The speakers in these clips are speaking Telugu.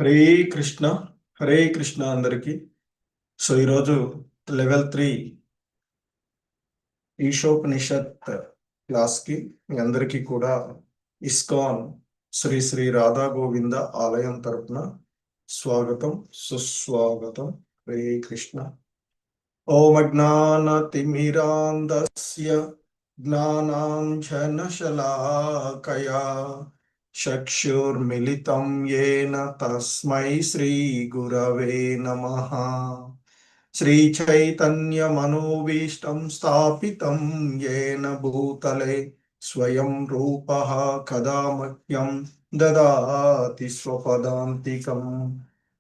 హరే కృష్ణ. హరే కృష్ణ అందరికి. సో ఈరోజు లెవెల్ 3 ఈశోపనిషత్ క్లాస్కి మీ అందరికీ కూడా ఇస్కాన్ శ్రీ శ్రీ రాధా గోవింద ఆలయం తరపున స్వాగతం, సుస్వాగతం. హరే కృష్ణ. ఓం అజ్ఞానతిమిరాంధస్య జ్ఞానాంజనశలాకయా చక్షుర్మిలితం యేన తస్మై శ్రీ గురవే నమః. శ్రీచైతన్యమనోభీష్టం స్థాపితం యేన భూతలే స్వయం రూపః కదా మह्यं దదాతి స్వపదాంతికం.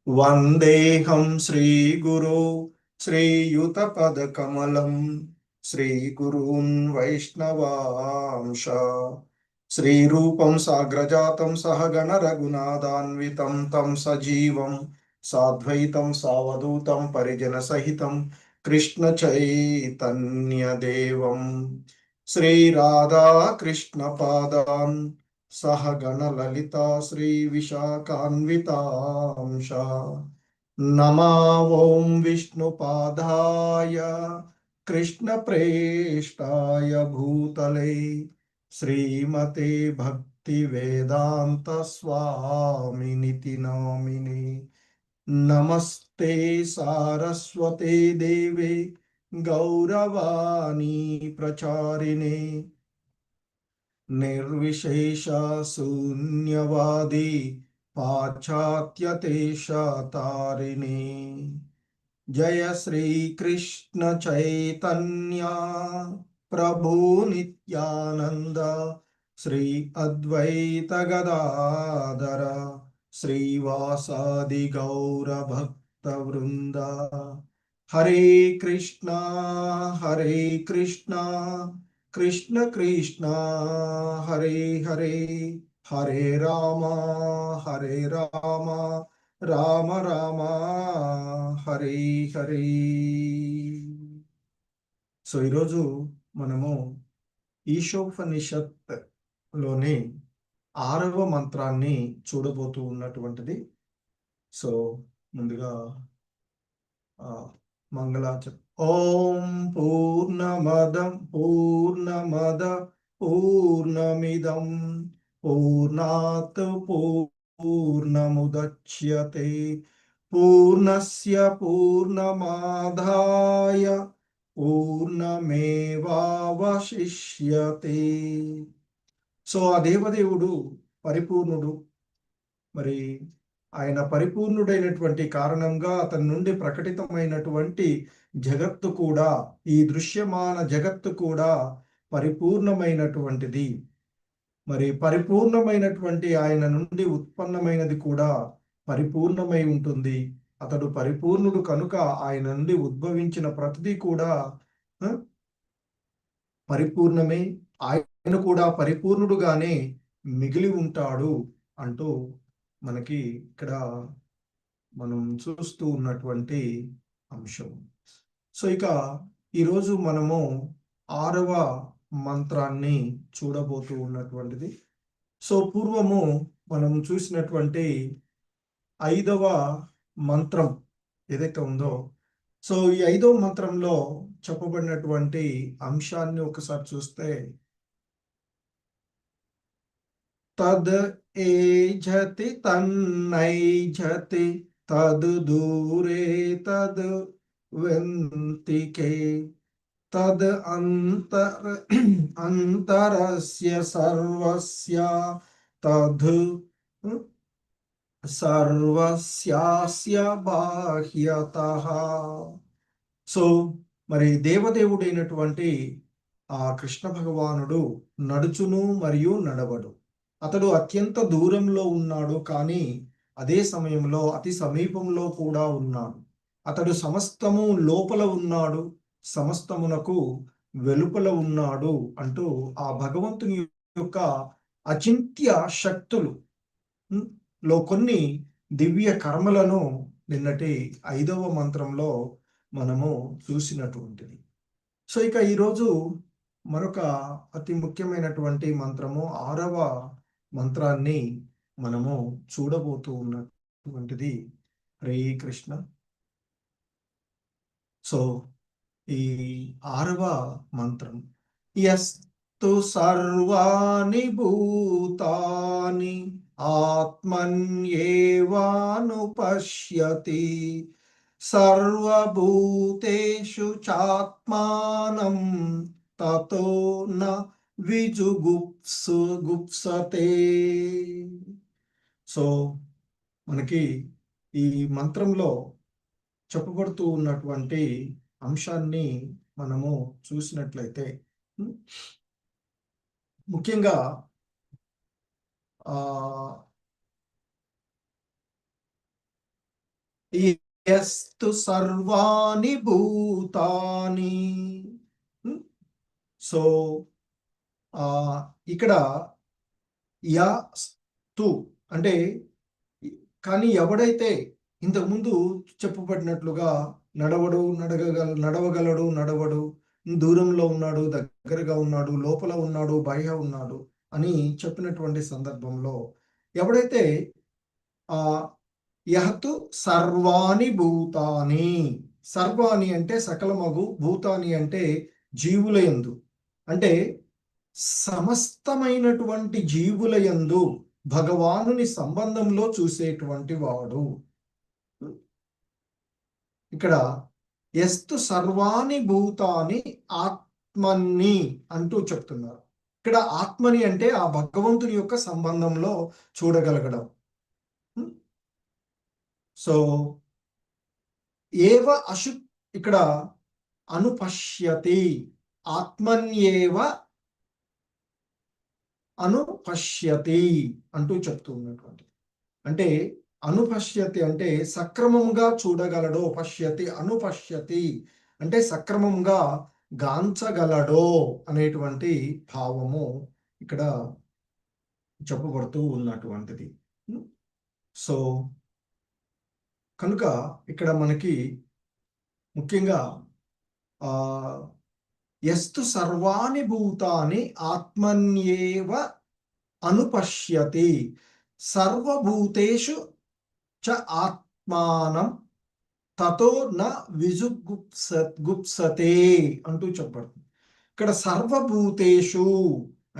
వందేహం శ్రీగురో శ్రీయుతపదకమలం శ్రీగురూన్ వైష్ణవాంశ శ్రీరూపం సాగ్రజాతం సహగణ రఘునాథాన్వితం తం సజీవం సాద్వైతం సావధూతం పరిజన సహితం కృష్ణ చైతన్యదేవం శ్రీ రాధా కృష్ణ పాదాన్ సహగణ లలిత శ్రీ విశాఖాన్వితాంశ నమా ఓం విష్ణుపాదాయ కృష్ణ ప్రేష్టాయ భూతలే శ్రీమతే భక్తి వేదాంత స్వామినితి నామిని. నమస్తే సారస్వతే దేవే గౌరవాణి ప్రచారిణే నిర్విశేష శూన్యవాది పాశ్చాత్యదేశతారిణి. జయ శ్రీకృష్ణ చైతన్య ప్రభు నిత్యానంద శ్రీ అద్వైత గదాధర శ్రీవాసాది గౌర భక్త వృంద. హరే కృష్ణ హరే కృష్ణ కృష్ణ కృష్ణ హరే హరే హరే రామ హరే రామ రామ రామ హరే హరే. సో ఈరోజు మనము ఈశోపనిషత్ లోని 6వ మంత్రాన్ని చూడబోతూ ఉన్నటువంటిది. సో ముందుగా మంగళాచరం. ఓం పూర్ణమద పూర్ణమిదం పూర్ణాత్ పూర్ణముదచ్యతే పూర్ణస్య పూర్ణమాదాయ పూర్ణమేవావశిష్యతే. సో ఆ దేవదేవుడు పరిపూర్ణుడు. మరి ఆయన పరిపూర్ణుడైనటువంటి కారణంగా అతని నుండి ప్రకటితమైనటువంటి జగత్తు కూడా, ఈ దృశ్యమాన జగత్తు కూడా పరిపూర్ణమైనటువంటిది. మరి పరిపూర్ణమైనటువంటి ఆయన నుండి ఉత్పన్నమైనది కూడా పరిపూర్ణమై ఉంటుంది. అతడు పరిపూర్ణుడు కనుక ఆయన నుండి ఉద్భవించిన ప్రతిదీ కూడా పరిపూర్ణమే. ఆయన కూడా పరిపూర్ణుడుగానే మిగిలి ఉంటాడు అంటూ మనకి ఇక్కడ మనం చూస్తూ ఉన్నటువంటి అంశం. సో ఇక ఈరోజు మనము 6వ మంత్రాన్ని చూడబోతూ ఉన్నటువంటిది. సో పూర్వము మనం చూసినటువంటి 5వ మంత్రం ఏదైతే ఉందో, సో ఈ 5వ మంత్రంలో చెప్పబడినటువంటి అంశాన్ని ఒకసారి చూస్తే, తద్ ఏజతి తన్నైజతి తద్ దూరే తద్ వెంతికే తద్ అంతరస్య సర్వస్య తద్ సర్వస్యాస్య బాహ్యతః. సో మరి దేవదేవుడైనటువంటి ఆ కృష్ణ భగవానుడు నడుచును మరియు నడవడు. అతడు అత్యంత దూరంలో ఉన్నాడు, కానీ అదే సమయంలో అతి సమీపంలో కూడా ఉన్నాడు. అతడు సమస్తము లోపల ఉన్నాడు, సమస్తమునకు వెలుపల ఉన్నాడు అంటూ ఆ భగవంతుని యొక్క అచింత్య శక్తులు లో కొన్ని దివ్య కర్మలను నిన్నటి 5వ మంత్రంలో మనము చూసినటువంటిది. సో ఇక ఈరోజు మరొక అతి ముఖ్యమైనటువంటి మంత్రము 6వ మంత్రాన్ని మనము చూడబోతూ వంటిది. హరే కృష్ణ. సో ఈ 6వ మంత్రం, యస్తు సర్వాణి భూతాని ఆత్మన్యేవానుపశ్యతి సర్వభూతేషు చాత్మానం తతో న గుప్సతే. సో మనకి ఈ మంత్రంలో చెప్పబడుతూ ఉన్నటువంటి అంశాన్ని మనము చూసినట్లయితే ముఖ్యంగా యస్తు సర్వాణి భూతాని. సో ఇక్కడ యస్తు అంటే కానీ ఎవడైతే ఇంతకుముందు చెప్పబడినట్లుగా నడవగలడు, నడవడు, దూరంలో ఉన్నాడు, దగ్గరగా ఉన్నాడు, లోపల ఉన్నాడు, బయట ఉన్నాడు అని చెప్పినటువంటి సందర్భంలో ఎవడైతే యహతు సర్వాణి భూతాని, సర్వాణి అంటే సకలమగు, భూతాని అంటే జీవుల యందు, అంటే సమస్తమైనటువంటి జీవుల యందు భగవానుని సంబంధంలో చూసేటువంటి వాడు. ఇక్కడ యస్తు సర్వాణి భూతాని ఆత్మని అంటూ చెప్తున్నారు. ఇక్కడ ఆత్మని అంటే ఆ భగవంతుని యొక్క సంబంధంలో చూడగలగడం. సో ఏవ ఇక్కడ అనుపశ్యతి, ఆత్మన్యేవ అనుపశ్యతి అంటూ చెప్తూ ఉన్నటువంటి, అంటే అనుపశ్యతి అంటే సక్రమంగా చూడగలడో, పశ్యతి అనుపశ్యతి అంటే సక్రమంగా గాంచగలడో అనేటువంటి భావము ఇక్కడ చెప్పబడుతూ ఉన్నటువంటిది. సో కనుక ఇక్కడ మనకి ముఖ్యంగా యస్తు సర్వాణి భూతాని ఆత్మన్యేవ అనుపశ్యతి సర్వభూతేషు చ ఆత్మానం తతో న గుప్సతే అంటూ చెప్పబడుతుంది. ఇక్కడ సర్వభూతేషు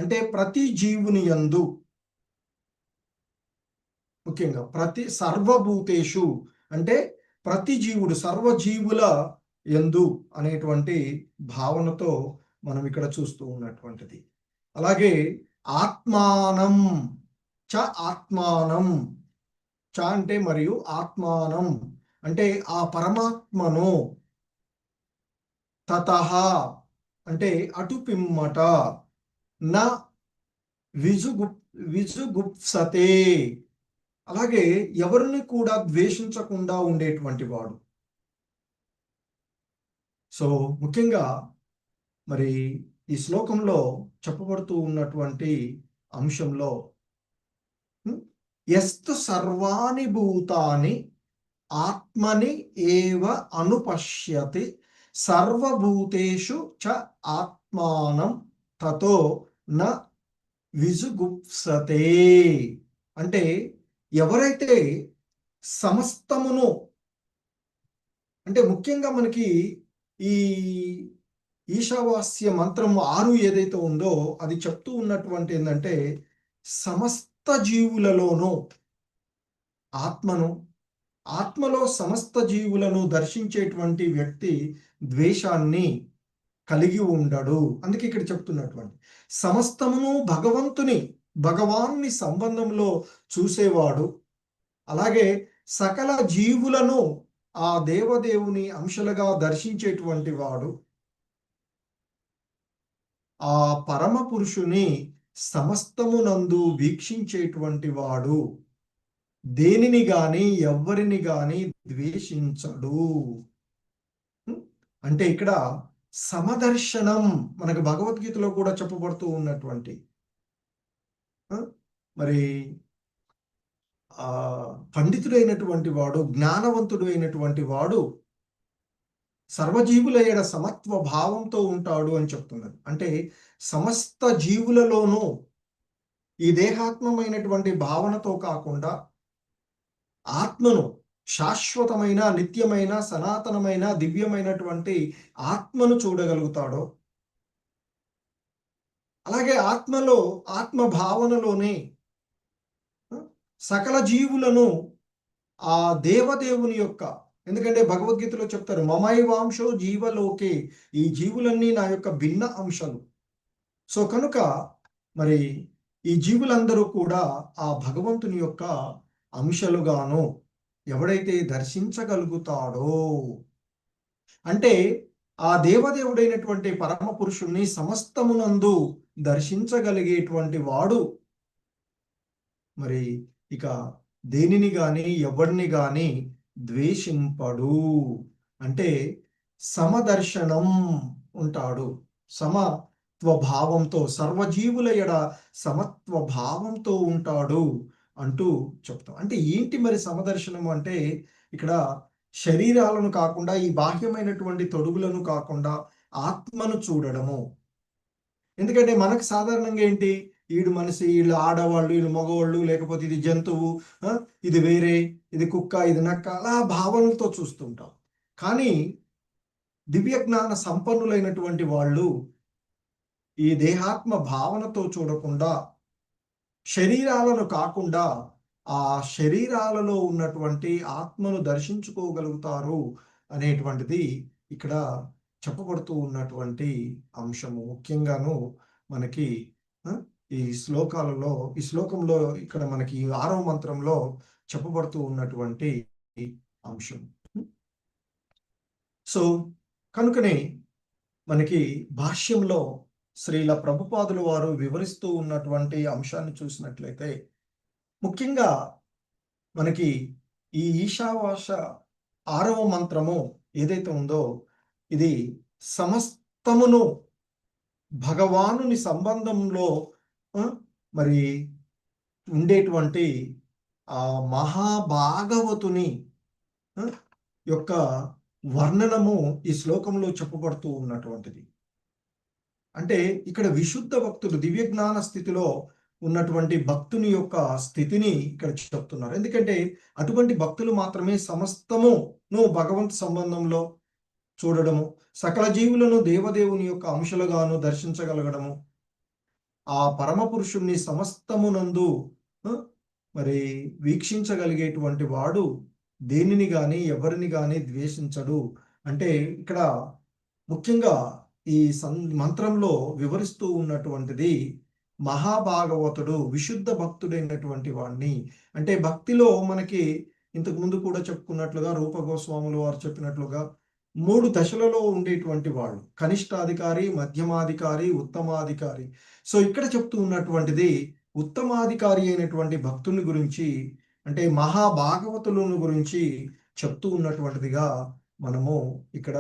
అంటే ప్రతి జీవుని యందు, ముఖ్యంగా సర్వభూతేషు అంటే ప్రతి జీవుడు, సర్వజీవుల యందు అనేటువంటి భావనతో మనం ఇక్కడ చూస్తూ ఉన్నటువంటిది. అలాగే ఆత్మానం చ, ఆత్మానం చ అంటే మరియు ఆత్మానం అంటే ఆ పరమాత్మను, తతః అంటే అటు పిమ్మట, న విజుగుప్సతే అలాగే ఎవరిని కూడా ద్వేషించకుండా ఉండేటువంటి వాడు. సో ముఖ్యంగా మరి ఈ శ్లోకంలో చెప్పబడుతూ ఉన్నటువంటి అంశంలో యస్తు సర్వాణి భూతాని ఆత్మని ఏవ అనుపశ్యతి సర్వభూతేషు చ ఆత్మానం తతో న విజుగుప్సతే అంటే ఎవరైతే సమస్తమును, అంటే ముఖ్యంగా మనకి ఈ ఈశావాస్య మంత్రం 6 ఏదైతే ఉందో అది చెప్తూ ఉన్నటువంటి ఏంటంటే సమస్త జీవులలోనూ ఆత్మలో సమస్త జీవులను దర్శించేటువంటి వ్యక్తి ద్వేషాన్ని కలిగి ఉండడు. అందుకే ఇక్కడ చెప్తున్నటువంటి సమస్తమును భగవాన్ని సంబంధంలో చూసేవాడు, అలాగే సకల జీవులను ఆ దేవదేవుని అంశలుగా దర్శించేటువంటి వాడు, ఆ పరమ పురుషుని సమస్తమునందు వీక్షించేటువంటి వాడు, దేనిని గాని ఎవ్వరిని గాని ద్వేషించడు. అంటే ఇక్కడ సమదర్శనం మనకు భగవద్గీతలో కూడా చెప్పబడుతూ ఉన్నటువంటి, మరి పండితుడైనటువంటి వాడు, జ్ఞానవంతుడు అయినటువంటి వాడు సర్వజీవుల ఎడ సమత్వ భావంతో ఉంటాడు అని చెప్తున్నది. అంటే సమస్త జీవులలోనూ ఈ దేహాత్మమైనటువంటి భావనతో కాకుండా ఆత్మను, శాశ్వతమైన, నిత్యమైన, సనాతనమైన, దివ్యమైనటువంటి ఆత్మను చూడగలుగుతాడో, అలాగే ఆత్మ భావనలోనే సకల జీవులను ఆ దేవదేవుని యొక్క, ఎందుకంటే భగవద్గీతలో చెప్తారు మమైవాంశో జీవలోకే, ఈ జీవులన్నీ నా యొక్క భిన్న అంశాలు. సో కనుక మరి ఈ జీవులందరూ కూడా ఆ భగవంతుని యొక్క అంశాలుగాను ఎవడైతే దర్శించగలుగుతాడో, అంటే ఆ దేవదేవుడైనటువంటి పరమ పురుషుణ్ణి సమస్తమునందు దర్శించగలిగేటువంటి వాడు మరి ఇక దేనిని గాని ఎవరిని గాని ద్వేషింపడు. అంటే సమదర్శనం ఉంటాడు, సమత్వ భావంతో, సర్వజీవుల ఎడ సమత్వ భావంతో ఉంటాడు అంటూ చెప్తాం. అంటే ఏంటి మరి సమదర్శనం అంటే, ఇక్కడ శరీరాలను కాకుండా, ఈ బాహ్యమైనటువంటి తొడుగులను కాకుండా ఆత్మను చూడడము. ఎందుకంటే మనకు సాధారణంగా ఏంటి, వీడు మనిషి, వీళ్ళు ఆడవాళ్ళు, వీళ్ళు మగవాళ్ళు, లేకపోతే ఇది జంతువు, ఇది వేరే, ఇది కుక్క, ఇది నక్క, అలా భావనలతో చూస్తుంటాం. కానీ దివ్య జ్ఞాన సంపన్నులైనటువంటి వాళ్ళు ఈ దేహాత్మ భావనతో చూడకుండా, శరీరాలను కాకుండా ఆ శరీరాలలో ఉన్నటువంటి ఆత్మను దర్శించుకోగలుగుతారు అనేటువంటిది ఇక్కడ చెప్పబడుతూ ఉన్నటువంటి అంశము. ముఖ్యంగాను మనకి ఈ శ్లోకంలో ఇక్కడ మనకి 6వ మంత్రంలో చెప్పబడుతూ ఉన్నటువంటి అంశం. సో కనుకనే మనకి భాష్యంలో శ్రీల ప్రభుపాదులు వారు వివరిస్తూ ఉన్నటువంటి అంశాన్ని చూసినట్లయితే, ముఖ్యంగా మనకి ఈ ఈశావాస 6వ మంత్రము ఏదైతే ఉందో, ఇది సమస్తమును భగవానుని సంబంధంలో మరి ఉండేటువంటి ఆ మహాభాగవతుని యొక్క వర్ణనము ఈ శ్లోకంలో చెప్పబడుతూ ఉన్నటువంటిది. అంటే ఇక్కడ విశుద్ధ భక్తులు, దివ్య జ్ఞాన స్థితిలో ఉన్నటువంటి భక్తుని యొక్క స్థితిని ఇక్కడ చెప్తున్నారు. ఎందుకంటే అటువంటి భక్తులు మాత్రమే సమస్తమును భగవంతు సంబంధంలో చూడడము, సకల జీవులను దేవదేవుని యొక్క అంశాలుగాను దర్శించగలగడము, ఆ పరమ పురుషుణ్ణి సమస్తమునందు మరి వీక్షించగలిగేటువంటి వాడు దేనిని గాని ఎవరిని గాని ద్వేషించడు. అంటే ఇక్కడ ముఖ్యంగా ఈ మంత్రంలో వివరిస్తూ ఉన్నటువంటిది మహాభాగవతుడు, విశుద్ధ భక్తుడైనటువంటి వాడిని. అంటే భక్తిలో మనకి ఇంతకు ముందు కూడా చెప్పుకున్నట్లుగా రూప గోస్వాములు వారు చెప్పినట్లుగా 3 దశలలో ఉండేటువంటి వాళ్ళు: కనిష్టాధికారి, మధ్యమాధికారి, ఉత్తమాధికారి. సో ఇక్కడ చెప్తూ ఉన్నటువంటిది ఉత్తమాధికారి అయినటువంటి భక్తుని గురించి, అంటే మహాభాగవతులను గురించి చెప్తూ ఉన్నటువంటిదిగా మనము ఇక్కడ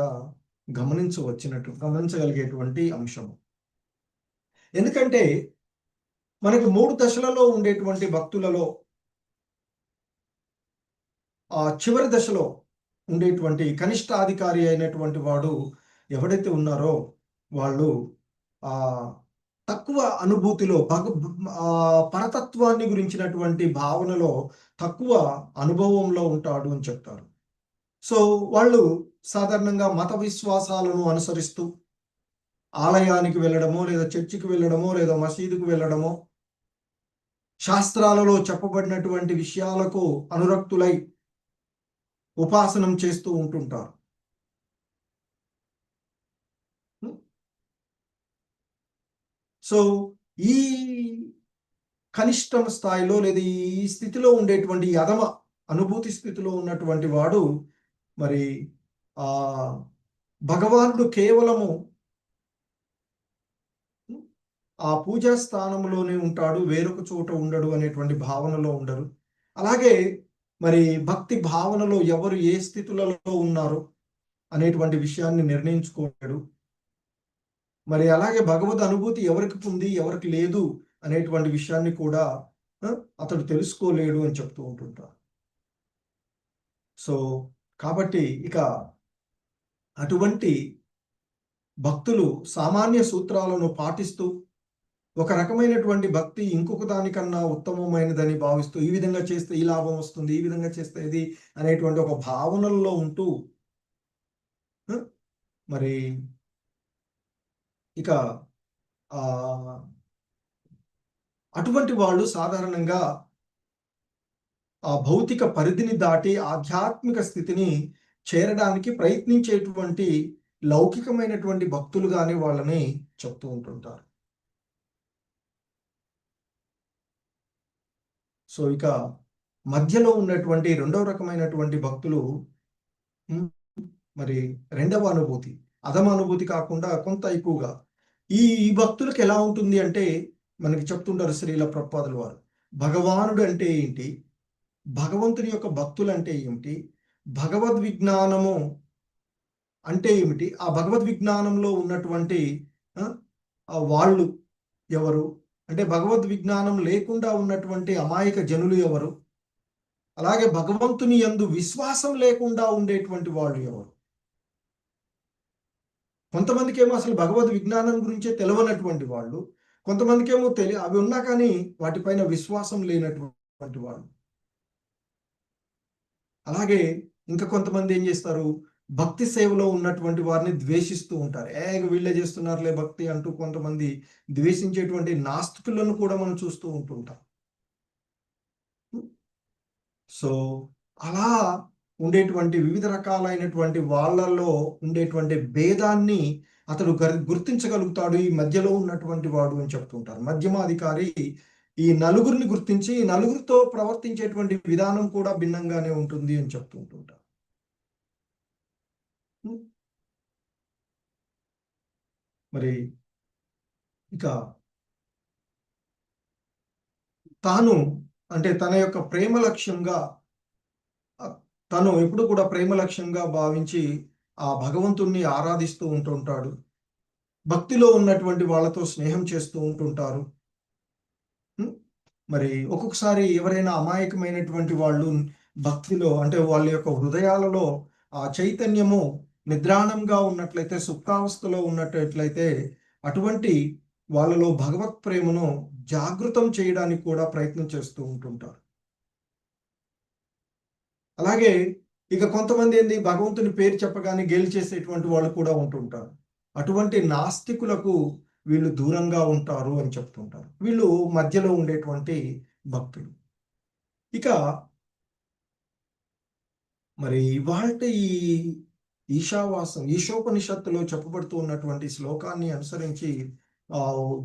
గమనించగలిగేటువంటి అంశము. ఎందుకంటే మనకు 3 దశలలో ఉండేటువంటి భక్తులలో ఆ చివరి దశలో ఉండేటువంటి కనిష్టాధికారి అయినటువంటి వాడు ఎవడైతే ఉన్నారో వాళ్ళు తక్కువ అనుభూతిలో, పరతత్వాన్ని గురించినటువంటి భావనలో తక్కువ అనుభవంలో ఉంటాడు అని చెప్తారు. సో వాళ్ళు సాధారణంగా మత విశ్వాసాలను అనుసరిస్తూ ఆలయానికి వెళ్ళడమో, లేదా చర్చికి వెళ్ళడమో, లేదా మసీదుకు వెళ్ళడమో, శాస్త్రాలలో చెప్పబడినటువంటి విషయాలకు అనురక్తులై ఉపాసనం చేస్తూ ఉంటుంటారు. సో ఈ కనిష్టం స్థాయిలో, లేదా ఈ స్థితిలో ఉండేటువంటి అధమ అనుభూతి స్థితిలో ఉన్నటువంటి వాడు మరి భగవానుడు కేవలము ఆ పూజా స్థానంలోనే ఉంటాడు, వేరొక చోట ఉండడు అనేటువంటి భావనలో ఉండరు. అలాగే మరి భక్తి భావనలో ఎవరు ఏ స్థితులలో ఉన్నారు అనేటువంటి విషయాన్ని నిర్ణయించుకోలేడు. మరి అలాగే భగవద్ అనుభూతి ఎవరికి ఉంది, ఎవరికి లేదు అనేటువంటి విషయాన్ని కూడా అతడు తెలుసుకోలేడు అని చెప్తూ ఉంటుంటారు. సో కాబట్టి ఇక అటువంటి భక్తులు సామాన్య సూత్రాలను పాటిస్తూ ఒక రకమైనటువంటి భక్తి ఇంకొక దానికన్నా ఉత్తమమైనదని భావిస్తూ ఈ విధంగా చేస్తే ఈ లాభం వస్తుంది, ఈ విధంగా చేస్తే ఇది అనేటువంటి ఒక భావనల్లో ఉంటూ మరి ఇక అటువంటి వాళ్ళు సాధారణంగా ఆ భౌతిక పరిధిని దాటి ఆధ్యాత్మిక స్థితిని చేరడానికి ప్రయత్నించేటువంటి లౌకికమైనటువంటి భక్తులుగానే వాళ్ళని చెప్తూ ఉంటుంటారు. సో ఇక మధ్యలో ఉన్నటువంటి రెండవ రకమైనటువంటి భక్తులు మరి రెండవ అనుభూతి, అధమ అనుభూతి కాకుండా కొంత ఎక్కువగా ఈ భక్తులకు ఎలా ఉంటుంది అంటే మనకి చెప్తుంటారు శ్రీల ప్రభుపాదుల వారు, భగవానుడు అంటే ఏంటి, భగవంతుని యొక్క భక్తులు అంటే ఏమిటి, భగవద్ విజ్ఞానము అంటే ఏమిటి, ఆ భగవద్ విజ్ఞానంలో ఉన్నటువంటి వాళ్ళు ఎవరు, అంటే భగవద్ విజ్ఞానం లేకుండా ఉన్నటువంటి అమాయక జనులు ఎవరు, అలాగే భగవంతుని యందు విశ్వాసం లేకుండా ఉండేటువంటి వాళ్ళు ఎవరు. కొంతమందికి ఏమో అసలు భగవద్ విజ్ఞానం గురించే తెలియనటువంటి వాళ్ళు, కొంతమందికి ఏమో అవి ఉన్నా కానీ వాటిపైన విశ్వాసం లేనటువంటి వాళ్ళు. అలాగే ఇంకా కొంతమంది ఏం చేస్తారు, భక్తి సేవలో ఉన్నటువంటి వారిని ద్వేషిస్తూ ఉంటారు. వీళ్ళే చేస్తున్నారులే భక్తి అంటూ కొంతమంది ద్వేషించేటువంటి నాస్తికులను కూడా మనం చూస్తూ ఉంటుంటాం. సో అలా ఉండేటువంటి వివిధ రకాలైనటువంటి వాళ్ళల్లో ఉండేటువంటి భేదాన్ని అతడు గుర్తించగలుగుతాడు ఈ మధ్యలో ఉన్నటువంటి వాడు అని చెప్తుంటారు. మధ్యమాధికారి ఈ నలుగురిని గుర్తించి ఈ నలుగురితో ప్రవర్తించేటువంటి విధానం కూడా భిన్నంగానే ఉంటుంది అని చెప్తుంటుంటారు. మరి ఇక తాను అంటే తన యొక్క ప్రేమ లక్ష్యంగా తను ఎప్పుడు కూడా ప్రేమ లక్ష్యంగా భావించి ఆ భగవంతుణ్ణి ఆరాధిస్తూ ఉంటుంటాడు. భక్తిలో ఉన్నటువంటి వాళ్ళతో స్నేహం చేస్తూ ఉంటుంటారు. మరి ఒక్కొక్కసారి ఎవరైనా అమాయకమైనటువంటి వాళ్ళు భక్తిలో అంటే వాళ్ళ యొక్క హృదయాలలో ఆ చైతన్యము నిద్రాణంగా ఉన్నట్లయితే, సుప్తావస్థలో ఉన్నట్లయితే అటువంటి వాళ్ళలో భగవత్ ప్రేమను జాగృతం చేయడానికి కూడా ప్రయత్నం చేస్తూ ఉంటుంటారు. అలాగే ఇక కొంతమంది ఏంది, భగవంతుని పేరు చెప్పగానే గేలి చేసేటువంటి వాళ్ళు కూడా ఉంటుంటారు. అటువంటి నాస్తికులకు వీళ్ళు దూరంగా ఉంటారు అని చెప్తుంటారు. వీళ్ళు మధ్యలో ఉండేటువంటి భక్తులు. ఇక మరి ఇవాల్టి ఈ ఈశావాసం ఈశోపనిషత్తులో చెప్పబడుతూ ఉన్నటువంటి శ్లోకాన్ని అనుసరించి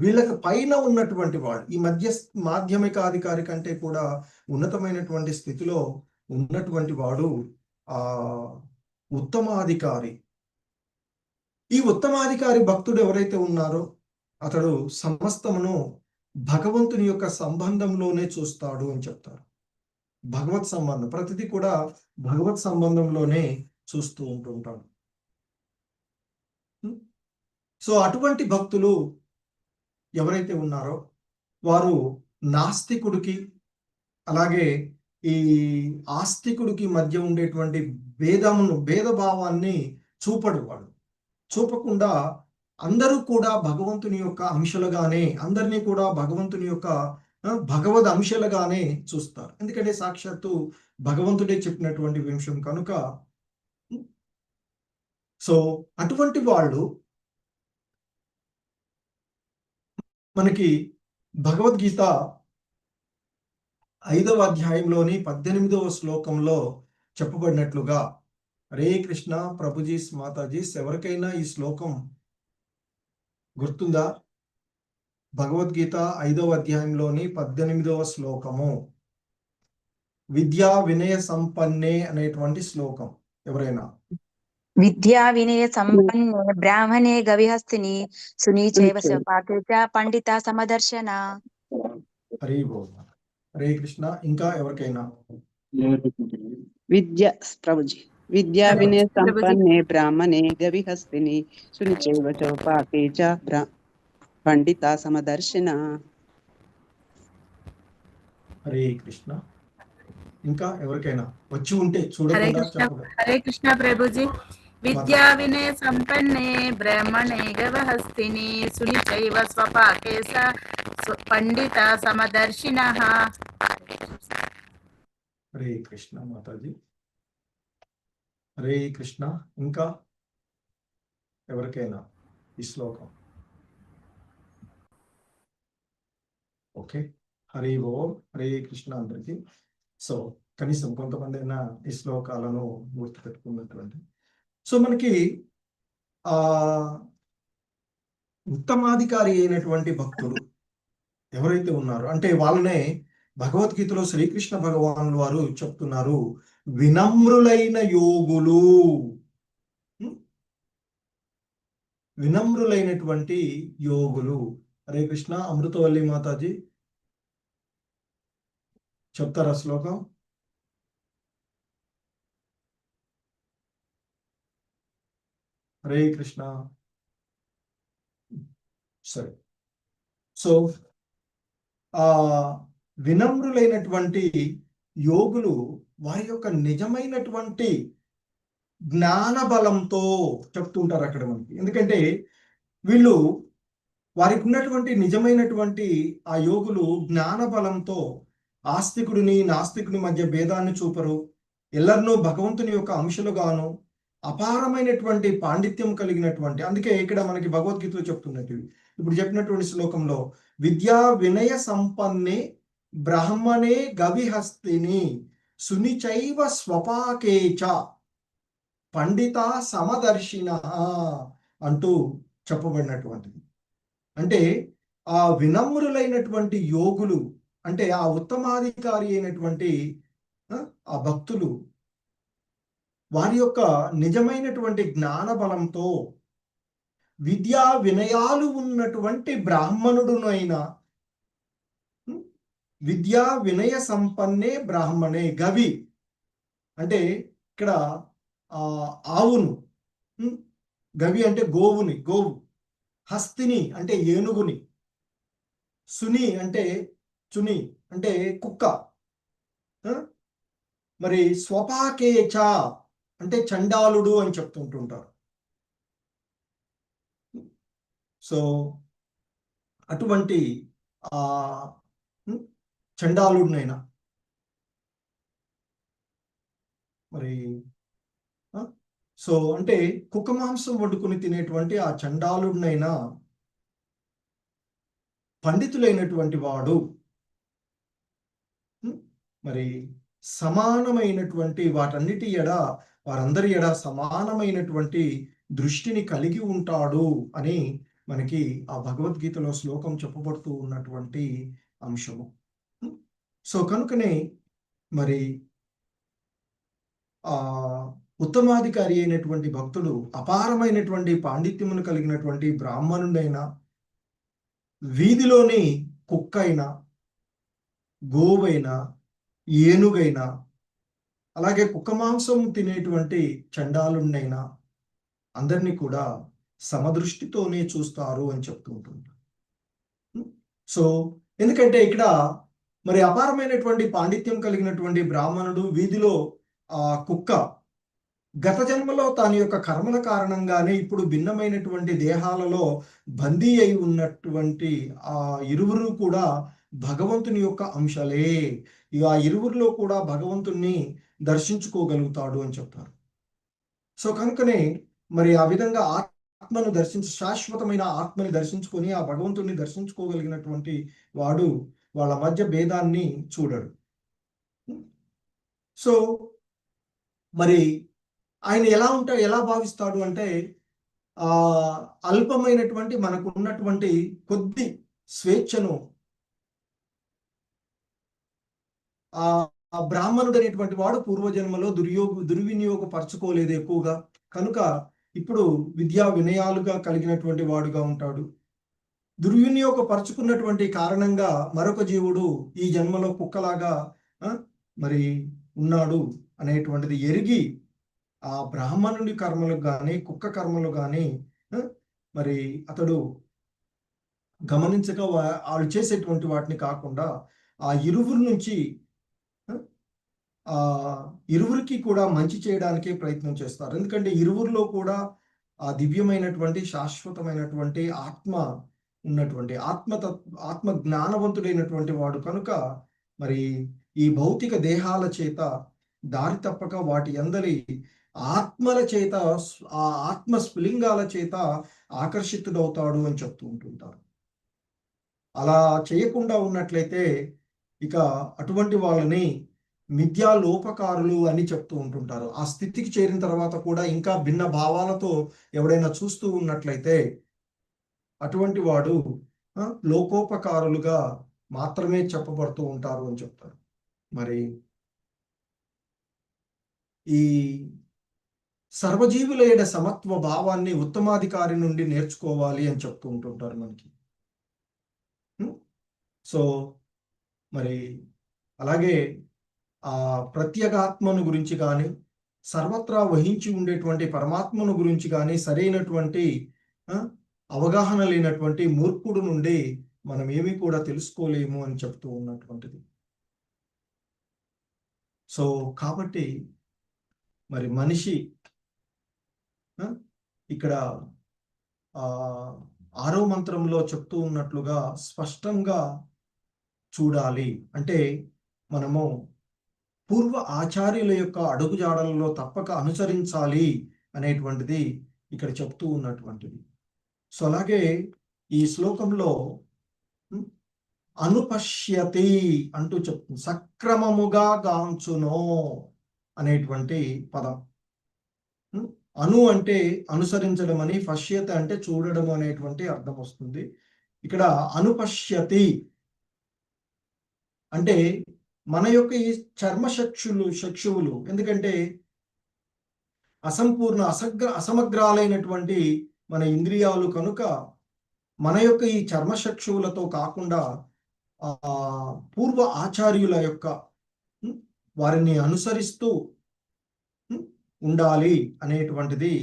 వీళ్ళకి పైన ఉన్నటువంటి వాడు ఈ మాధ్యమికాధికారి కంటే కూడా ఉన్నతమైనటువంటి స్థితిలో ఉన్నటువంటి వాడు ఉత్తమాధికారి. ఈ ఉత్తమాధికారి భక్తుడు ఎవరైతే ఉన్నారో అతడు సమస్తమును భగవంతుని యొక్క సంబంధంలోనే చూస్తాడు అని చెప్తారు. భగవత్ సంబంధం ప్రతిదీ కూడా భగవత్ సంబంధంలోనే చూస్తూ ఉంటుంటాడు. సో అటువంటి భక్తులు ఎవరైతే ఉన్నారో వారు నాస్తికుడికి అలాగే ఈ ఆస్తికుడికి మధ్య ఉండేటువంటి భేదభావాన్ని చూపడు. వాడు చూపకుండా అందరూ కూడా భగవంతుని యొక్క అంశలుగానే, అందరినీ కూడా భగవంతుని యొక్క భగవద్ అంశలుగానే చూస్తారు. ఎందుకంటే సాక్షాత్తు భగవంతుడే చెప్పినటువంటి విషయం కనుక. సో అటువంటి వాళ్ళు మనకి భగవద్గీత 5వ అధ్యాయంలోని 18వ శ్లోకంలో చెప్పబడినట్లుగా, హరే కృష్ణ ప్రభుజీస్ మాతాజీస్, ఎవరికైనా ఈ శ్లోకం గుర్తుందా? భగవద్గీత 5వ అధ్యాయంలోని 18వ శ్లోకము, విద్యా వినయ సంపన్నే అనేటువంటి శ్లోకం. ఎవరైనా విద్యా వినయ సంపన్నే బ్రాహ్మణే గవిహస్తిని సునీచైవ పాఠేచ పండిత సమదర్శన. హరి బోల్. హరే కృష్ణ. ఇంకా ఎవరికైనా? విద్యా వినయ సంపన్నే బ్రాహ్మణే గవిహస్తిని సునిచైవ పాఠేచ పండిత సమదర్శన. హరే కృష్ణ. ఇంకా ఎవరికైనా వచ్చి ఉంటే చూడకుండా. హరే కృష్ణ ప్రభుజీ. విద్యా వినయ సంపన్నే బ్రాహ్మణే గవహస్తిని సుని చైవ స్వపాకే పండిత సమదర్శినః. హరే కృష్ణ మాతాజీ, హరే కృష్ణ. ఇంకా ఎవరికైనా ఈ శ్లోకం? ఓకే, హరి ఓం, హరే కృష్ణ అందరికి. సో కనీసం కొంతమంది అయినా ఈ శ్లోకాలను గుర్తుపెట్టుకున్నటువంటి. సో మనకి ఆ ఉత్తమాధికారి అయినటువంటి భక్తులు ఎవరైతే ఉన్నారో, అంటే వాళ్ళనే భగవద్గీతలో శ్రీకృష్ణ భగవానులు వారు చెప్తున్నారు, వినమ్రులైన యోగులు. వినమ్రులైనటువంటి యోగులు. హరే కృష్ణ. అమృతవల్లి మాతాజీ చెప్తారా శ్లోకం? హరే కృష్ణ. సరే. సో ఆ వినమ్రులైనటువంటి యోగులు వారి యొక్క నిజమైనటువంటి జ్ఞాన బలంతో చెప్తుంటారు అక్కడ మనకి. ఎందుకంటే వీళ్ళు వారికి ఉన్నటువంటి నిజమైనటువంటి ఆ యోగులు జ్ఞాన బలంతో ఆస్తికుడిని నాస్తికుని మధ్య భేదాన్ని చూపరు, ఎల్లరినూ భగవంతుని యొక్క అంశలుగాను అపారమైనటువంటి పాండిత్యం కలిగినటువంటి. అందుకే ఇక్కడ మనకి భగవద్గీతలో చెప్తున్నట్టు ఇప్పుడు చెప్పినటువంటి శ్లోకంలో, విద్యా వినయ సంపన్నే బ్రాహ్మణే గవిహస్తిని సునిచైవ స్వపాకేచ పండిత సమదర్శిన అంటూ చెప్పబడినటువంటిది. అంటే ఆ వినమ్రులైనటువంటి యోగులు, అంటే ఆ ఉత్తమాధికారి అయినటువంటి ఆ భక్తులు వారి యొక్క నిజమైనటువంటి జ్ఞాన బలంతో విద్యా వినయాలు ఉన్నటువంటి బ్రాహ్మణుడునైనా, విద్యా వినయ సంపన్నే బ్రాహ్మణే. గవి అంటే ఇక్కడ ఆవును, గవి అంటే గోవుని, గోవు. హస్తిని అంటే ఏనుగుని, సుని అంటే చుని అంటే కుక్క, మరి స్వపాకేచ అంటే చండాలుడు అని చెప్తుంటుంటారు. సో అటువంటి చండాలుడినైనా, మరి సో అంటే కుక్క మాంసం వండుకొని తినేటువంటి ఆ చండాలుడినైనా పండితులైనటువంటి వాడు మరి సమానమైనటువంటి వాటన్నిటి ఎడ, వారందరి ఎడ సమానమైనటువంటి దృష్టిని కలిగి ఉంటాడు అని మనకి ఆ భగవద్గీతలో శ్లోకం చెప్పబడుతూ ఉన్నటువంటి అంశము. సో కనుకనే మరి ఆ ఉత్తమాధికారి అయినటువంటి భక్తుడు అపారమైనటువంటి పాండిత్యమును కలిగినటువంటి బ్రాహ్మణుడైనా, వీధిలోని కుక్క అయినా, గోవైనా, ఏనుగైనా, అలాగే కుక్క మాంసం తినేటువంటి చండాలుడినైనా అందరినీ కూడా సమదృష్టితోనే చూస్తారు అని చెప్తూ ఉంటుంటారు. సో ఎందుకంటే ఇక్కడ మరి అపారమైనటువంటి పాండిత్యం కలిగినటువంటి బ్రాహ్మణుడు, వీధిలో ఆ కుక్క గత జన్మలో తన యొక్క కర్మల కారణంగానే ఇప్పుడు భిన్నమైనటువంటి దేహాలలో బందీ అయి ఉన్నటువంటి ఆ ఇరువురు కూడా భగవంతుని యొక్క అంశాలే. ఆ ఇరువురిలో కూడా భగవంతుణ్ణి దర్శించుకోగలుగుతాడు అని చెప్తారు. సో కనుకనే మరి ఆ విధంగా ఆత్మను శాశ్వతమైన ఆత్మని దర్శించుకొని ఆ భగవంతుణ్ణి దర్శించుకోగలిగినటువంటి వాడు వాళ్ళ మధ్య భేదాన్ని చూడడు. సో మరి ఆయన ఎలా భావిస్తాడు అంటే అల్పమైనటువంటి మనకు ఉన్నటువంటి కొద్ది స్వేచ్ఛను ఆ బ్రాహ్మణుడు అనేటువంటి వాడు పూర్వజన్మలో దుర్వినియోగపరచుకోలేదు ఎక్కువగా, కనుక ఇప్పుడు విద్యా వినయాలుగా కలిగినటువంటి వాడుగా ఉంటాడు. దుర్వినియోగపరచుకున్నటువంటి కారణంగా మరొక జీవుడు ఈ జన్మలో కుక్కలాగా మరి ఉన్నాడు అనేటువంటిది ఎరిగి ఆ బ్రాహ్మణుడి కర్మలు కానీ కుక్క కర్మలు కానీ మరి అతడు గమనించక వాళ్ళు చేసేటువంటి వాటిని కాకుండా ఆ ఇరువురు నుంచి ఇరువురికి కూడా మంచి చేయడానికే ప్రయత్నం చేస్తారు. ఎందుకంటే ఇరువురిలో కూడా ఆ దివ్యమైనటువంటి శాశ్వతమైనటువంటి ఆత్మ ఉన్నటువంటి ఆత్మ జ్ఞానవంతుడైనటువంటి వాడు కనుక మరి ఈ భౌతిక దేహాల చేత దారి తప్పక వాటి అందరి ఆత్మల చేత ఆ ఆత్మ స్ఫులింగాల చేత ఆకర్షితుడవుతాడు అని చెప్తూ ఉంటుంటారు. అలా చేయకుండా ఉన్నట్లయితే ఇక అటువంటి వాళ్ళని మిథ్యాలోపకారులు అని చెప్తూ ఉంటుంటారు. ఆ స్థితికి చేరిన తర్వాత కూడా ఇంకా భిన్న భావాలతో ఎవడైనా చూస్తూ ఉన్నట్లయితే అటువంటి వాడు లోకోపకారులుగా మాత్రమే చెప్పబడుతూ ఉంటారు అని చెప్తారు. మరి ఈ సర్వజీవుల యొక్క సమత్వ భావాన్ని ఉత్తమాధికారి నుండి నేర్చుకోవాలి అని చెప్తూ ఉంటుంటారు మనకి. సో మరి అలాగే ఆ ప్రత్యేగాత్మను గురించి కానీ సర్వత్రా వహించి ఉండేటువంటి పరమాత్మను గురించి కానీ సరైనటువంటి అవగాహన లేనటువంటి మూర్ఖుడు నుండి మనం ఏమీ కూడా తెలుసుకోలేము అని చెప్తూ ఉన్నటువంటిది. సో కాబట్టి మరి మనిషి ఇక్కడ 6వ మంత్రంలో చెప్తూ ఉన్నట్లుగా స్పష్టంగా చూడాలి. అంటే మనము పూర్వ ఆచార్యుల యొక్క అడుగుజాడలలో తప్పక అనుసరించాలి అనేటువంటిది ఇక్కడ చెప్తూ ఉన్నటువంటిది. సో అలాగే ఈ శ్లోకంలో అనుపశ్యతి అంటూ చెప్తుంది. సక్రమముగా గాంచునో అనేటువంటి పదం. అను అంటే అనుసరించడం అని, పశ్యత అంటే చూడడం అనేటువంటి అర్థం వస్తుంది. ఇక్కడ అనుపశ్యతి అంటే మన యొక్క ఈ చక్షువులు ఎందుకంటే అసమగ్రాలైనటువంటి మన ఇంద్రియాలు కనుక మన యొక్క ఈ చర్మచక్షువులతో కాకుండా పూర్వ ఆచార్యుల యొక్క వారిని అనుసరిస్తూ ఉండాలి అనేటువంటిది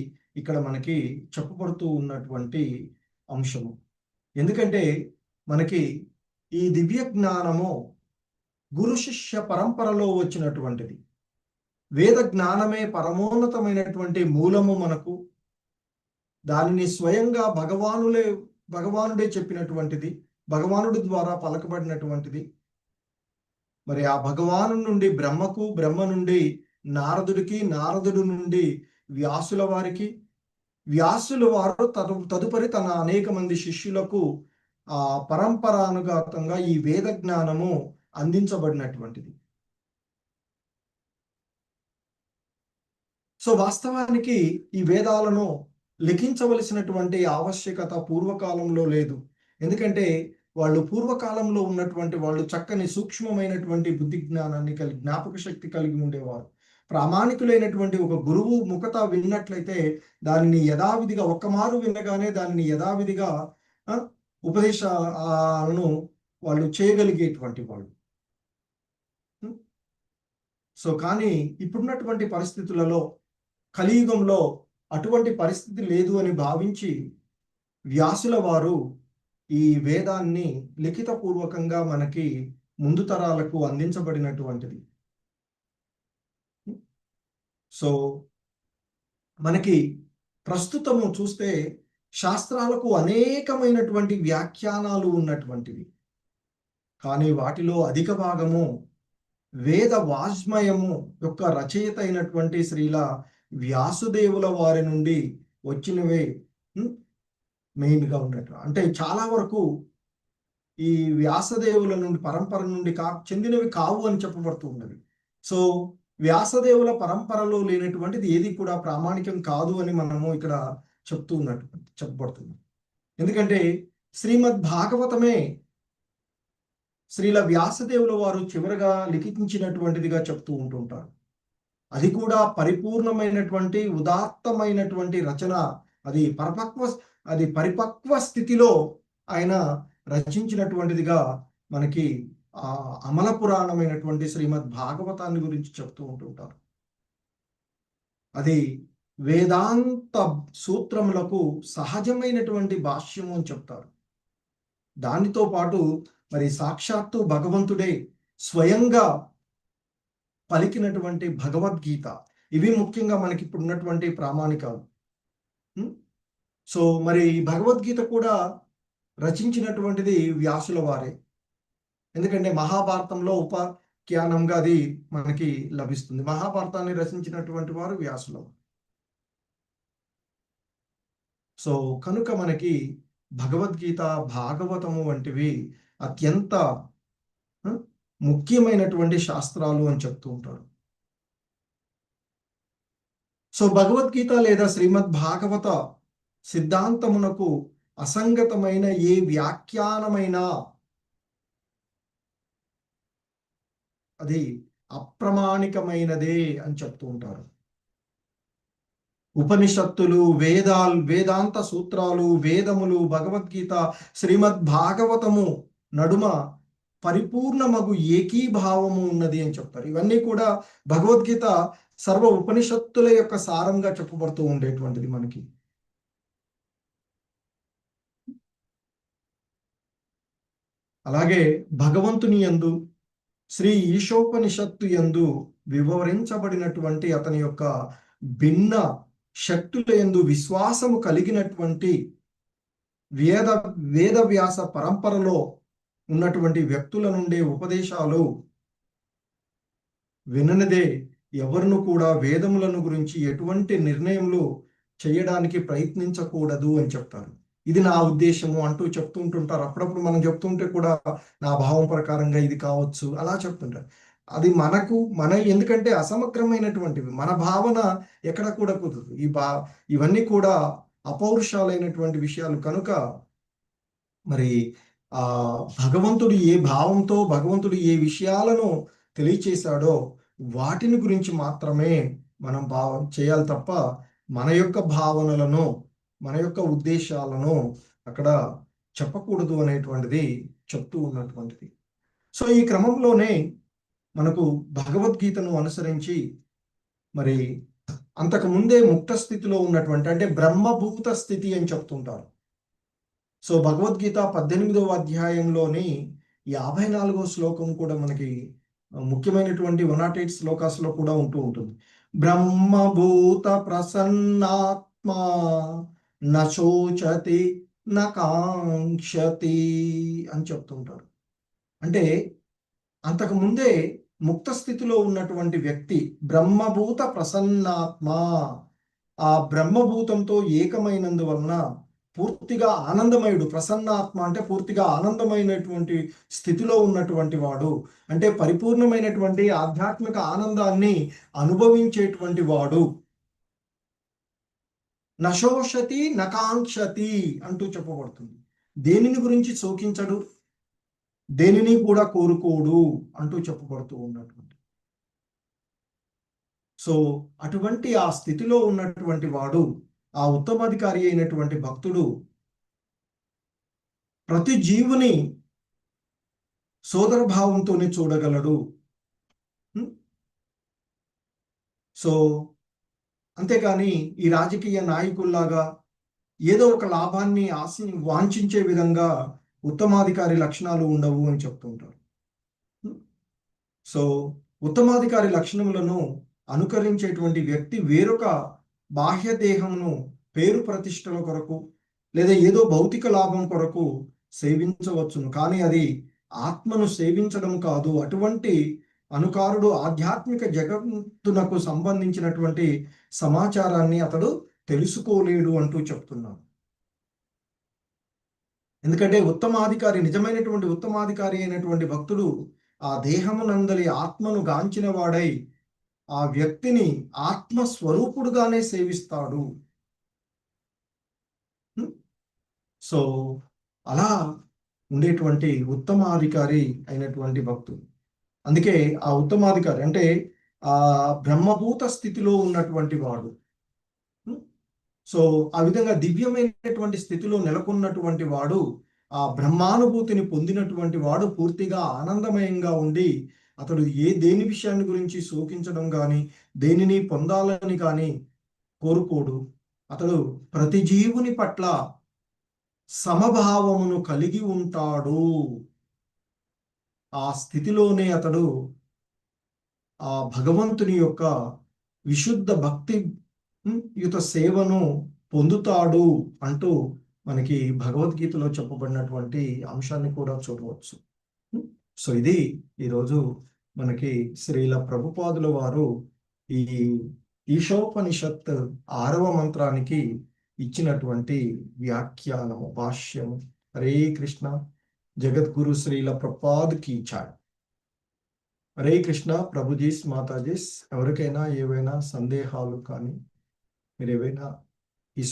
ఇక్కడ మనకి చెప్పబడుతూ ఉన్నటువంటి అంశము. ఎందుకంటే మనకి ఈ దివ్య జ్ఞానము గురు శిష్య పరంపరలో వచ్చినటువంటిది. వేద జ్ఞానమే పరమోన్నతమైనటువంటి మూలము మనకు. దానిని స్వయంగా భగవానుడే చెప్పినటువంటిది, భగవానుడి ద్వారా పలకబడినటువంటిది. మరి ఆ భగవాను నుండి బ్రహ్మకు, బ్రహ్మ నుండి నారదుడికి, నారదుడు నుండి వ్యాసుల వారికి, వ్యాసుల వారు తదుపరి తన అనేక మంది శిష్యులకు ఆ పరంపరానుగతంగా ఈ వేద జ్ఞానము అందించబడినటువంటిది. సో వాస్తవానికి ఈ వేదాలను లిఖించవలసినటువంటి ఆవశ్యకత పూర్వకాలంలో లేదు. ఎందుకంటే వాళ్ళు పూర్వకాలంలో ఉన్నటువంటి వాళ్ళు చక్కని సూక్ష్మమైనటువంటి బుద్ధి జ్ఞానాన్ని జ్ఞాపక శక్తి కలిగి ఉండేవారు. ప్రామాణికులైనటువంటి ఒక గురువు ముఖత విన్నట్లయితే దానిని యథావిధిగా ఒక్కమారు వినగానే దానిని యథావిధిగా ఉపదేశాలను వాళ్ళు చేయగలిగేటువంటి వాళ్ళు. సో కానీ ఇప్పుడున్నటువంటి పరిస్థితులలో కలియుగంలో అటువంటి పరిస్థితి లేదు అని భావించి వ్యాసుల వారు ఈ వేదాన్ని లిఖితపూర్వకంగా మనకి ముందు తరాలకు అందించబడినటువంటిది. సో మనకి ప్రస్తుతము చూస్తే శాస్త్రాలకు అనేకమైనటువంటి వ్యాఖ్యానాలు ఉన్నటువంటివి. కానీ వాటిలో అధిక భాగము వేద వాజ్మయము యొక్క రచయిత అయినటువంటి శ్రీల వ్యాసుదేవుల వారి నుండి వచ్చినవే మెయిన్గా ఉన్నట్టు. అంటే చాలా వరకు ఈ వ్యాసదేవుల నుండి పరంపర నుండి చెందినవి కావు అని చెప్పబడుతూ ఉన్నది. సో వ్యాసదేవుల పరంపరలో లేనటువంటిది ఏది కూడా ప్రామాణికం కాదు అని మనము ఇక్కడ చెప్పబడుతుంది. ఎందుకంటే శ్రీమద్ భాగవతమే శ్రీల వ్యాసదేవుల వారు చివరగా లిఖించినటువంటిదిగా చెప్తూ ఉంటుంటారు. అది కూడా పరిపూర్ణమైనటువంటి ఉదాత్తమైనటువంటి రచన. అది పరిపక్వ స్థితిలో ఆయన రచించినటువంటిదిగా మనకి అమల పురాణమైనటువంటి శ్రీమద్ భాగవతాన్ని గురించి చెప్తూ ఉంటుంటారు. అది వేదాంత సూత్రములకు సహజమైనటువంటి భాష్యము అని చెప్తారు. దానితో పాటు మరి సాక్షాత్తు భగవంతుడే స్వయంగా పలికినటువంటి భగవద్గీత, ఇవి ముఖ్యంగా మనకి ఇప్పుడు ఉన్నటువంటి ప్రామాణికాలు. సో మరి భగవద్గీత కూడా రచించినటువంటిది వ్యాసుల వారే. ఎందుకంటే మహాభారతంలో ఉపాఖ్యానంగా అది మనకి లభిస్తుంది. మహాభారతాన్ని రచించినటువంటి వారు వ్యాసులు. సో కనుక మనకి భగవద్గీత, భాగవతము వంటివి అత్యంత ముఖ్యమైనటువంటి శాస్త్రాలు అని చెప్తూ ఉంటారు. సో భగవద్గీత లేదా శ్రీమద్ భాగవత సిద్ధాంతమునకు అసంగతమైన ఏ వ్యాఖ్యానమైనా అది అప్రమాణికమైనదే అని చెప్తూ ఉంటారు. ఉపనిషత్తులు, వేదాంత సూత్రాలు, వేదములు, భగవద్గీత, శ్రీమద్ భాగవతము నడుమ పరిపూర్ణమగు ఏకీభావము ఉన్నది అని చెప్తారు. ఇవన్నీ కూడా భగవద్గీత సర్వ ఉపనిషత్తుల యొక్క సారంగా చెప్పబడుతూ ఉండేటువంటిది మనకి. అలాగే భగవంతుని యందు, శ్రీ ఈశోపనిషత్తు యందు వివరించబడినటువంటి అతని యొక్క భిన్న శక్తుల యందు విశ్వాసము కలిగినటువంటి వేదవ్యాస పరంపరలో ఉన్నటువంటి వ్యక్తుల నుండే ఉపదేశాలు విననిదే ఎవరును కూడా వేదములను గురించి ఎటువంటి నిర్ణయములు చేయడానికి ప్రయత్నించకూడదు అని చెప్తారు. ఇది నా ఉద్దేశము అంటూ చెప్తుంటుంటారు. అప్పుడప్పుడు మనం చెప్తుంటే కూడా నా భావం ప్రకారంగా ఇది కావచ్చు అలా చెప్తుంటారు. అది ఎందుకంటే అసమగ్రమైనటువంటివి, మన భావన ఎక్కడ కూడా కుదరదు. ఇవన్నీ కూడా అపౌరుషాలైనటువంటి విషయాలు. కనుక మరి భగవంతుడు ఏ భావంతో, భగవంతుడు ఏ విషయాలను తెలియచేశాడో వాటిని గురించి మాత్రమే మనం చేయాలి తప్ప మన యొక్క భావనలను, మన యొక్క ఉద్దేశాలను అక్కడ చెప్పకూడదు అనేటువంటిది చెప్తూ ఉన్నటువంటిది. సో ఈ క్రమంలోనే మనకు భగవద్గీతను అనుసరించి మరి అంతకు ముందే ముక్త స్థితిలో ఉన్నటువంటి, అంటే బ్రహ్మభూత స్థితి అని చెప్తుంటారు. సో భగవద్గీత 18వ అధ్యాయంలోని 54వ శ్లోకం కూడా మనకి ముఖ్యమైనటువంటి 108 శ్లోకాస్లో కూడా ఉంటుంది. బ్రహ్మభూత ప్రసన్నాత్మా నశోచతి నకాంక్షతి అని చెప్తుంటారు. అంటే అంతకు ముందే ముక్త స్థితిలో ఉన్నటువంటి వ్యక్తి బ్రహ్మభూత ప్రసన్నాత్మ, ఆ బ్రహ్మభూతంతో ఏకమైనందువలన పూర్తిగా ఆనందమయుడు. ప్రసన్నాత్మ అంటే పూర్తిగా ఆనందమైనటువంటి స్థితిలో ఉన్నటువంటి వాడు, అంటే పరిపూర్ణమైనటువంటి ఆధ్యాత్మిక ఆనందాన్ని అనుభవించేటువంటి వాడు. నశోషతి నకాంక్షతి అంటూ చెప్పబడుతుంది. దేనిని గురించి శోకించడు, దేనిని కూడా కోరుకోడు అంటూ చెప్పబడుతూ ఉన్నటువంటి. సో అటువంటి ఆ స్థితిలో ఉన్నటువంటి వాడు, ఆ ఉత్తమాధికారి అయినటువంటి భక్తుడు ప్రతి జీవుని సోదర భావంతోనే చూడగలడు. సో అంతేకాని ఈ రాజకీయ నాయకుల్లాగా ఏదో ఒక లాభాన్ని వాంఛించే విధంగా ఉత్తమాధికారి లక్షణాలు ఉండవు అని చెప్తుంటారు. సో ఉత్తమాధికారి లక్షణములను అనుకరించేటువంటి వ్యక్తి వేరొక బాహ్య దేహమును పేరు ప్రతిష్టల కొరకు లేదా ఏదో భౌతిక లాభం కొరకు సేవించవచ్చును, కానీ అది ఆత్మను సేవించడం కాదు. అటువంటి అనుకారుడు ఆధ్యాత్మిక జగత్తునకు సంబంధించినటువంటి సమాచారాన్ని అతడు తెలుసుకోలేడు అంటూ చెప్తున్నాడు. ఎందుకంటే ఉత్తమాధికారి, నిజమైనటువంటి ఉత్తమాధికారి అయినటువంటి భక్తుడు ఆ దేహమునందలి ఆత్మను గాంచిన వాడై ఆ వ్యక్తిని ఆత్మస్వరూపుడుగానే సేవిస్తాడు. సో అలా ఉండేటువంటి ఉత్తమాధికారి అయినటువంటి భక్తుడు. అందుకే ఆ ఉత్తమాధికారి అంటే ఆ బ్రహ్మభూత స్థితిలో ఉన్నటువంటి వాడు. సో ఆ విధంగా దివ్యమైనటువంటి స్థితిలో నెలకొన్నటువంటి వాడు, ఆ బ్రహ్మానుభూతిని పొందినటువంటి వాడు పూర్తిగా ఆనందమయంగా ఉండి అతడు దేని విషయాన్ని గురించి శోకించడం కానీ దేనిని పొందాలని కానీ కోరుకోడు. అతడు ప్రతి జీవుని పట్ల సమభావమును కలిగి ఉంటాడు. ఆ స్థితిలోనే అతడు ఆ భగవంతుని యొక్క విశుద్ధ భక్తి యుత సేవను పొందుతాడు అంటూ మనకి భగవద్గీతలో చెప్పబడినటువంటి అంశాన్ని కూడా చూడవచ్చు. సో ఇది ఈరోజు మనకి శ్రీల ప్రభుపాదుల వారు ఈ ఈశోపనిషత్ 6వ మంత్రానికి ఇచ్చినటువంటి వ్యాఖ్యానము, భాష్యము. హరే కృష్ణ. జగద్గురు శ్రీల ప్రభుపాద్ కీ జై. హరే కృష్ణ. ప్రభుజీస్, మాతాజీస్, ఎవరికైనా ఏవైనా సందేహాలు కానీ మీరు ఏవైనా ఈ